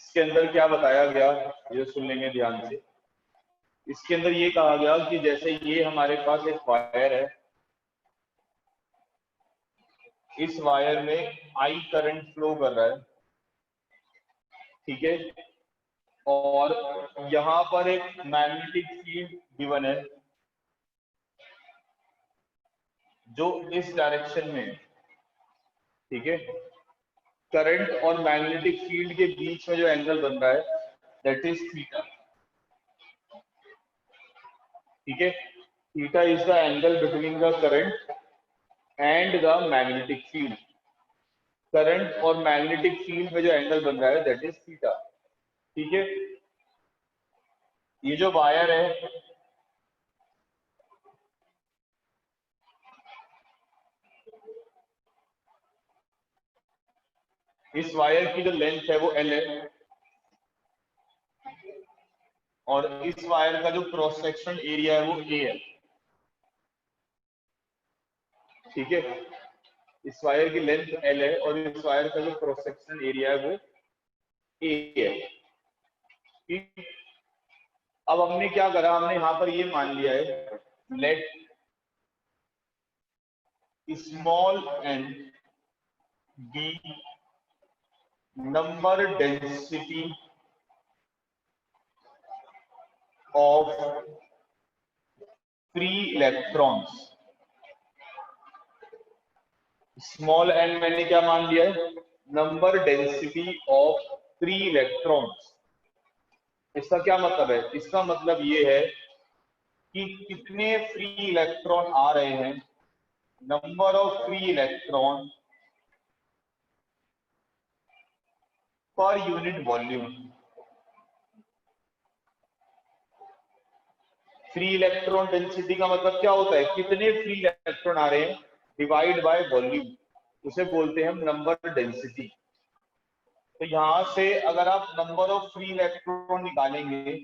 इसके अंदर क्या बताया गया ये सुन लेंगे ध्यान से। इसके अंदर ये कहा गया कि जैसे ये हमारे पास एक वायर है, इस वायर में आई करंट फ्लो कर रहा है, ठीक है, और यहां पर एक मैग्नेटिक फील्ड गिवन है जो इस डायरेक्शन में है, ठीक है। करंट और मैग्नेटिक फील्ड के बीच में जो एंगल बन रहा है दैट इज थीटा, ठीक है। Theta is the angle between the current and the magnetic field. Current और मैग्नेटिक फील्ड में जो एंगल बन रहा है दैट इज थीटा, ठीक है। ये जो वायर है इस वायर की जो लेंथ है वो L है और इस वायर का जो क्रॉस सेक्शन एरिया है वो A है, ठीक है। इस वायर की लेंथ L है और इस वायर का जो क्रॉस सेक्शन एरिया है वो A है, ठीक। अब हमने क्या करा, हमने यहाँ पर ये मान लिया है let small n B number density of free electrons. Small n मैंने क्या मान लिया है, number density of free electrons. इसका क्या मतलब है, इसका मतलब ये है कि कितने फ्री इलेक्ट्रॉन आ रहे हैं, number of free electron per unit volume. Free electron density का मतलब क्या होता है, कितने फ्री इलेक्ट्रॉन आ रहे हैं डिवाइड बाय वॉल्यूम, उसे बोलते हैं हम नंबर डेंसिटी। तो यहां से अगर आप नंबर ऑफ फ्री इलेक्ट्रॉन निकालेंगे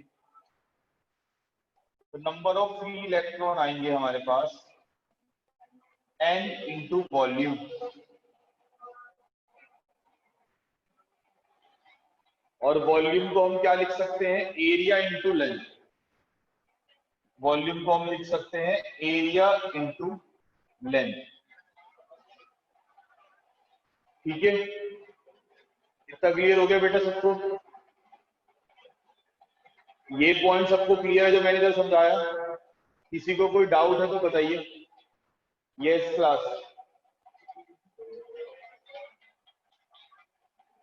तो नंबर ऑफ फ्री इलेक्ट्रॉन आएंगे हमारे पास n इंटू वॉल्यूम, और वॉल्यूम को हम क्या लिख सकते हैं, एरिया इंटू लेंथ। वॉल्यूम को हम लिख सकते हैं एरिया इंटू लेंथ, ठीक है। इतना क्लियर हो गया बेटा सबको, ये पॉइंट सबको क्लियर है जो मैंने इधर समझाया। किसी को कोई डाउट है तो बताइए। यस क्लास,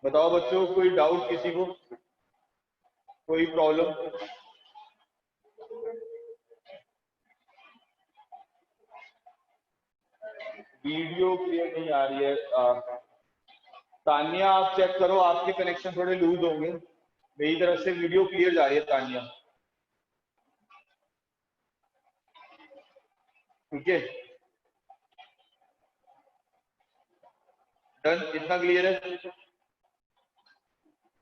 बताओ बच्चों, कोई डाउट किसी को, कोई प्रॉब्लम? वीडियो क्लियर नहीं आ रही है। तानिया आप चेक करो, आपके कनेक्शन थोड़े लूज होंगे, मेरी तरफ से वीडियो क्लियर जा रही है तानिया, ठीक है। डन, इतना क्लियर है।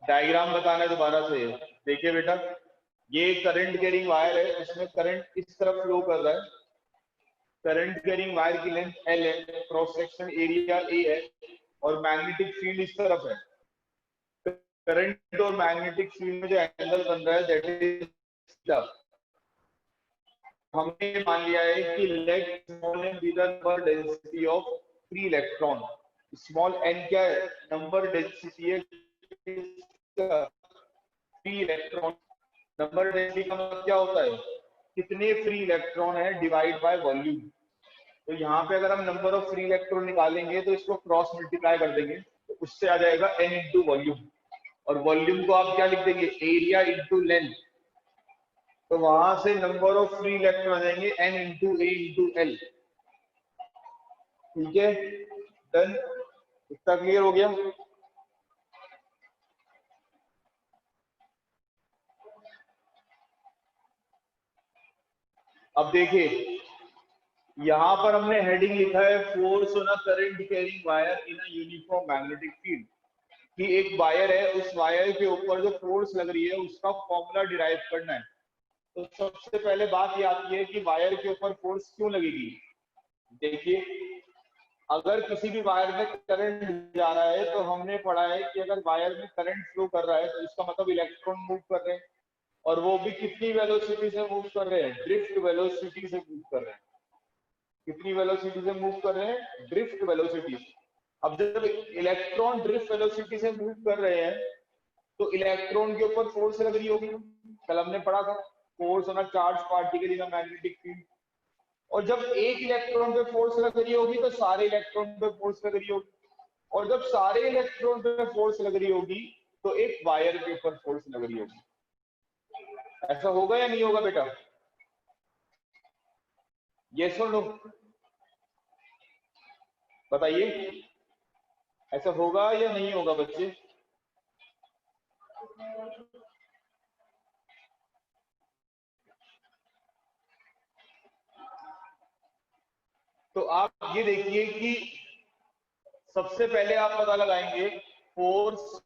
डायग्राम बताना है दोबारा से। देखिए बेटा, ये करंट कैरिंग वायर है, इसमें करंट इस तरफ फ्लो कर रहा है। करंट कैरिंग वायर की लेंथ L है, क्रॉस सेक्शन एरिया A है और मैग्नेटिक फील्ड इस तरफ है। करंट और मैग्नेटिक फील्ड में जो एंगल बन रहा है दैट इज थीटा। हमने मान लिया है कि late small n be the number density of free electron. Small n क्या है, नंबर डेंसिटी है फ्री इलेक्ट्रॉन। नंबर डेंसिटी का मतलब क्या होता है, कितने फ्री इलेक्ट्रॉन है डिवाइड बाय वॉल्यूम। तो यहाँ पे अगर हम नंबर ऑफ फ्री इलेक्ट्रॉन निकालेंगे तो इसको क्रॉस मल्टीप्लाई कर देंगे तो उससे आ जाएगा n इंटू वॉल्यूम, और वॉल्यूम को आप क्या लिख देंगे, एरिया इंटू लेंथ। तो वहां से नंबर ऑफ फ्री इलेक्ट्रॉन आ जाएंगे n इंटू ए इंटू एल, ठीक है। डन, इतना क्लियर हो गया। अब देखिए, यहां पर हमने हेडिंग लिखा है force on a current carrying wire in a uniform magnetic field, कि एक वायर है, उस वायर के ऊपर जो फोर्स लग रही है उसका फॉर्मूला डिराइव करना है। तो सबसे पहले बात ये आती है कि वायर के ऊपर फोर्स क्यों लगेगी। देखिए, अगर किसी भी वायर में करंट जा रहा है तो हमने पढ़ा है कि अगर वायर में करंट फ्लो कर रहा है तो इसका मतलब इलेक्ट्रॉन मूव कर रहे हैं, और वो भी कितनी वेलोसिटी से मूव कर रहे हैं, ड्रिफ्ट वेलोसिटी से मूव कर रहे हैं। कितनी वेलोसिटी से मूव कर रहे हैं, ड्रिफ्ट वेलोसिटी। अब जब इलेक्ट्रॉन ड्रिफ्ट वेलोसिटी से मूव कर रहे हैं तो इलेक्ट्रॉन के ऊपर फोर्स लग रही होगी, कल हमने पढ़ा था, force on a charge particle in a magnetic field. और जब एक इलेक्ट्रॉन पे फोर्स लग रही होगी तो सारे इलेक्ट्रॉन पे फोर्स लग रही होगी, और जब सारे इलेक्ट्रॉन पे फोर्स लग रही होगी तो एक वायर के ऊपर फोर्स लग रही होगी। ऐसा होगा या नहीं होगा बेटा? ये सुन लो, बताइए, ऐसा होगा या नहीं होगा बच्चे? तो आप ये देखिए कि सबसे पहले आप पता लगाएंगे फोर्स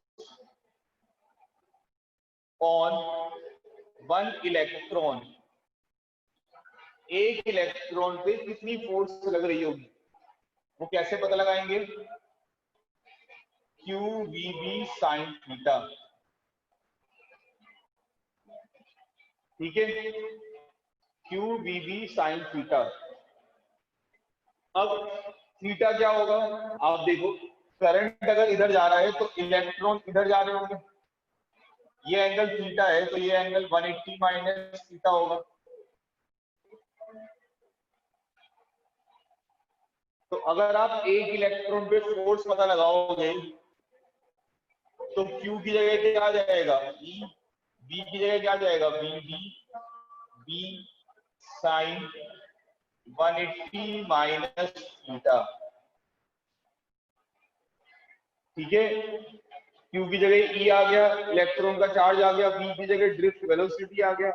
ऑन वन इलेक्ट्रॉन, एक इलेक्ट्रॉन पे कितनी फोर्स लग रही होगी, वो कैसे पता लगाएंगे? Q V B sine theta, ठीक है, Q V B sine theta. अब थीटा क्या होगा, आप देखो, करंट अगर इधर जा रहा है तो इलेक्ट्रॉन इधर जा रहे होंगे, ये एंगल थीटा है तो ये एंगल 180 माइनस थीटा होगा। तो अगर आप एक इलेक्ट्रॉन पे फोर्स पता लगाओगे तो Q की जगह क्या आ जाएगा, E, B की जगह क्या आ जाएगा, B B B sine 180 minus theta, ठीक है। Q की जगह E आ गया, इलेक्ट्रॉन का चार्ज आ गया, B की जगह ड्रिफ्ट वेलोसिटी आ गया,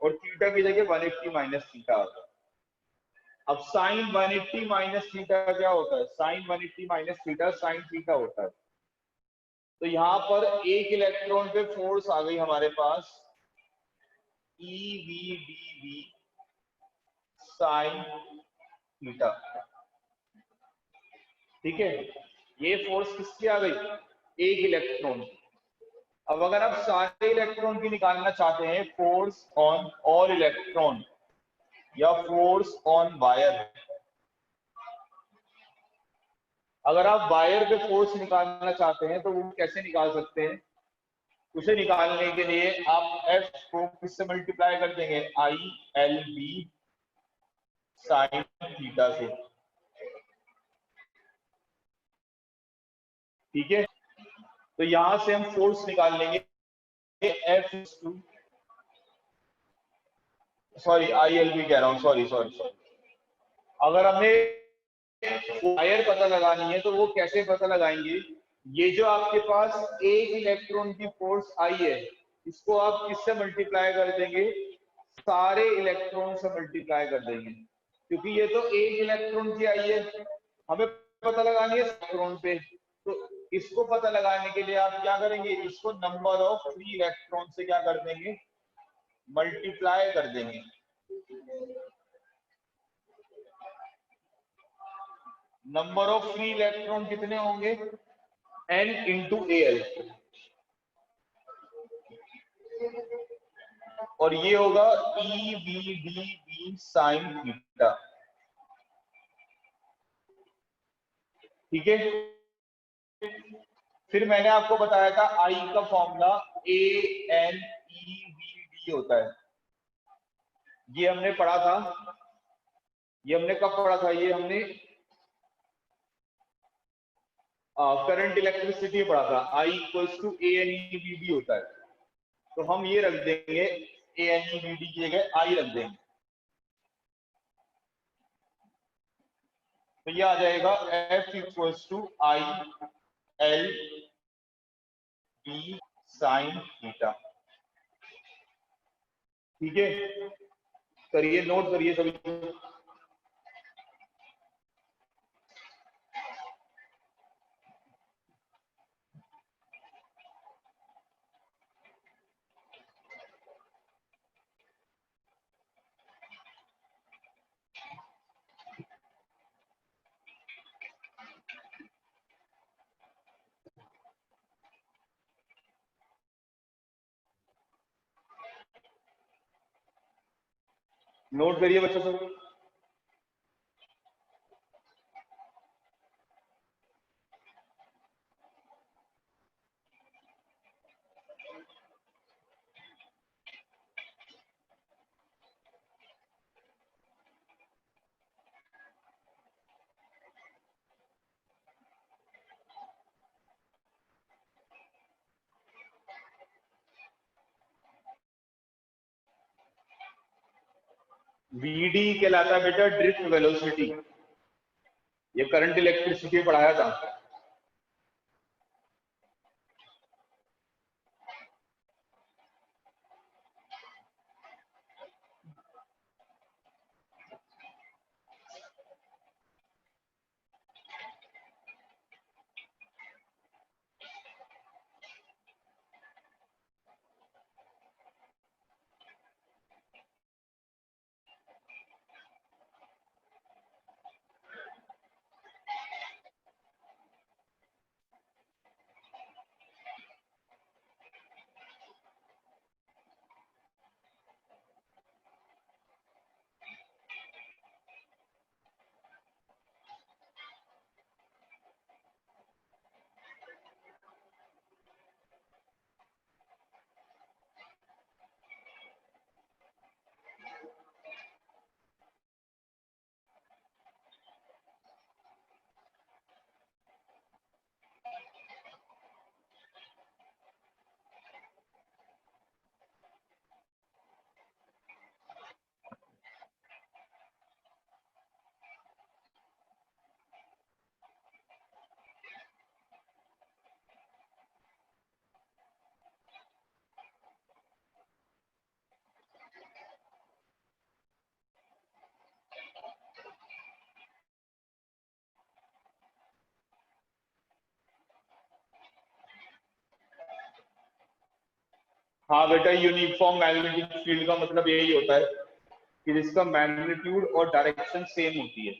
और थीटा की जगह 180 माइनस थीटा आ गया। अब साइन 180 माइनस थीटा क्या होता है, sine 180 minus theta sine theta होता है। तो यहां पर एक इलेक्ट्रॉन पे फोर्स आ गई हमारे पास E V D V sine theta, ठीक है। ये फोर्स किसकी आ गई, एक इलेक्ट्रॉन। अब अगर आप सारे इलेक्ट्रॉन की निकालना चाहते हैं, फोर्स ऑन ऑल इलेक्ट्रॉन या फोर्स ऑन वायर, अगर आप वायर पे फोर्स निकालना चाहते हैं तो वो कैसे निकाल सकते हैं? उसे निकालने के लिए आप एफ को किससे मल्टीप्लाई कर देंगे, I L B sine theta से, ठीक है। तो यहां से हम फोर्स निकाल लेंगे F, sorry I L B कह रहा हूं, सॉरी सॉरी सॉरी। अगर हमें वायर पता लगानी है तो वो कैसे पता लगाएंगे, ये जो आपके पास एक इलेक्ट्रॉन की फोर्स आई है इसको आप किससे मल्टीप्लाई कर देंगे, सारे इलेक्ट्रॉन से मल्टीप्लाई कर देंगे, क्योंकि ये तो एक इलेक्ट्रॉन की आई है, हमें पता लगानी है इलेक्ट्रॉन पे। तो इसको पता लगाने के लिए आप क्या करेंगे, इसको नंबर ऑफ फ्री इलेक्ट्रॉन से क्या कर देंगे, मल्टीप्लाई कर देंगे। नंबर ऑफ फ्री इलेक्ट्रॉन कितने होंगे, n इंटू एल, और ये होगा E B D B sine theta, ठीक है। फिर मैंने आपको बताया था आई का formula A N E B D होता है, ये हमने पढ़ा था, ये हमने कब पढ़ा था, ये हमने करंट इलेक्ट्रिसिटी पढ़ा था, I equals to A N E B D होता है। तो हम ये रख देंगे, A N E B D की जगह आई रख देंगे, तो ये आ जाएगा F equals to I L B sine theta, ठीक है। करिए, नोट करिए सभी। नोट करिए बच्चों सब। VD कहलाता है बेटा ड्रिफ्ट वेलोसिटी, ये करंट इलेक्ट्रिसिटी पढ़ाया था। हाँ बेटा, यूनिफॉर्म मैग्नेटिक फील्ड का मतलब यही होता है कि जिसका मैग्नीट्यूड और डायरेक्शन सेम होती है।